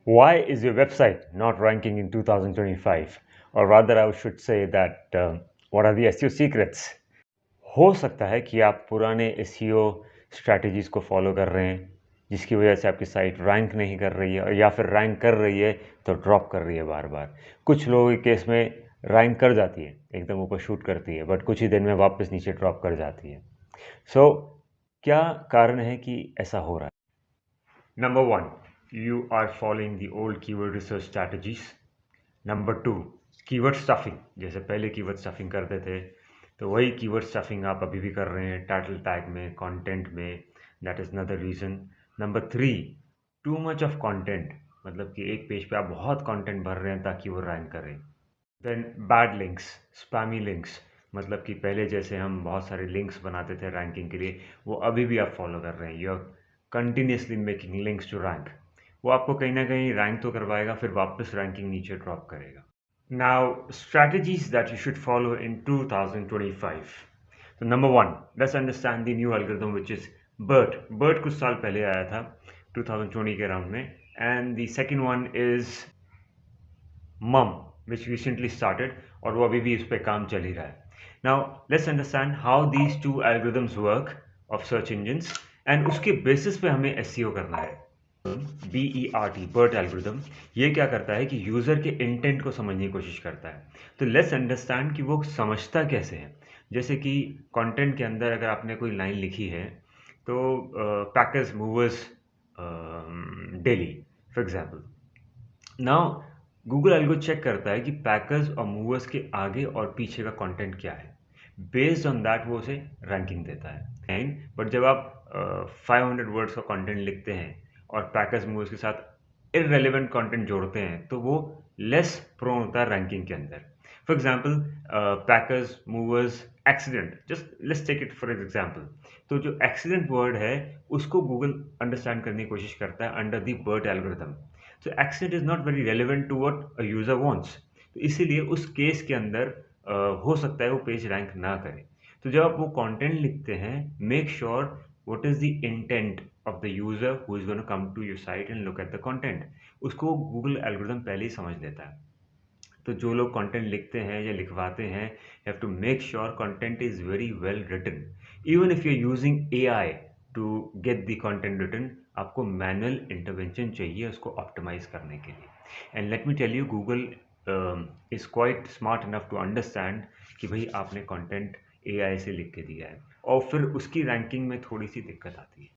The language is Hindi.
Why is your website not ranking in 2025? Or rather, I should say that what are the SEO secrets? हो सकता है कि आप पुराने एसईओ स्ट्रैटेजीज को फॉलो कर रहे हैं, जिसकी वजह से आपकी साइट रैंक नहीं कर रही है, या फिर रैंक कर रही है तो ड्रॉप कर रही है बार बार। कुछ लोगों के केस में रैंक कर जाती है, एकदम ऊपर शूट करती है, बट कुछ ही दिन में वापस नीचे ड्रॉप कर जाती है। सो क्या कारण है कि ऐसा हो रहा है? Number one, you are following the old keyword research strategies. Number two, keyword stuffing. जैसे पहले कीवर्ड स्टफिंग करते थे, तो वही कीवर्ड स्टफिंग आप अभी भी कर रहे हैं टाइटल टैग में, कंटेंट में। That is another reason. Number three, too much of content, मतलब कि एक पेज पे आप बहुत कंटेंट भर रहे हैं ताकि वो रैंक करें। Then bad links, spammy links, मतलब कि पहले जैसे हम बहुत सारे लिंक्स बनाते थे रैंकिंग के लिए, वो अभी भी आप फॉलो कर रहे हैं। You are continuously making links to rank. वो आपको कहीं ना कहीं रैंक तो करवाएगा, फिर वापस रैंकिंग नीचे ड्रॉप करेगा। Now, strategies that you should follow in 2025. So number one, let's understand the new algorithm which is BERT. BERT कुछ साल पहले आया था 2020 के राउंड में, and the second one is MUM which recently started और वो अभी भी इस पे काम चल ही रहा है. Now let's understand how these two algorithms work of search engines and उसके बेसिस पे हमें SEO करना है. BERT, BERT एल्गोरिदम, ये क्या करता है कि यूज़र के इंटेंट को समझने की कोशिश करता है। तो लेट्स अंडरस्टैंड कि वो समझता कैसे है। जैसे कि कंटेंट के अंदर अगर आपने कोई लाइन लिखी है, तो packers movers Delhi for example. Now Google algo check करता है कि पैकर्स और मूवर्स के आगे और पीछे का कंटेंट क्या है। बेस्ड ऑन दैट वो उसे रैंकिंग देता है। एंड बट जब आप 500 वर्ड्स का कंटेंट लिखते हैं और पैकर्स मूवर्स के साथ इररेलेवेंट कंटेंट जोड़ते हैं, तो वो लेस प्रोन होता है रैंकिंग के अंदर। For example, packers movers accident, just let's take it for example. तो जो एक्सीडेंट वर्ड है, उसको गूगल अंडरस्टैंड करने की कोशिश करता है under the BERT algorithm. So accident is not very relevant to what a user wants. तो इसीलिए उस केस के अंदर हो सकता है वो पेज रैंक ना करे। तो जब आप वो कंटेंट लिखते हैं, make sure what is the intent of the user who is gonna come to your site and look at the content. उसको गूगल एल्गोरिथम पहले ही समझ लेता है। तो जो लोग कंटेंट लिखते हैं या लिखवाते हैं, have to make sure content is very well written. Even if you are using AI to get the content written, आपको मैनुअल इंटरवेंशन चाहिए उसको ऑप्टिमाइज करने के लिए। And let me tell you, Google is quite smart enough to understand कि भाई आपने कंटेंट एआई से लिख के दिया है, और फिर उसकी रैंकिंग में थोड़ी सी दिक्कत आती है।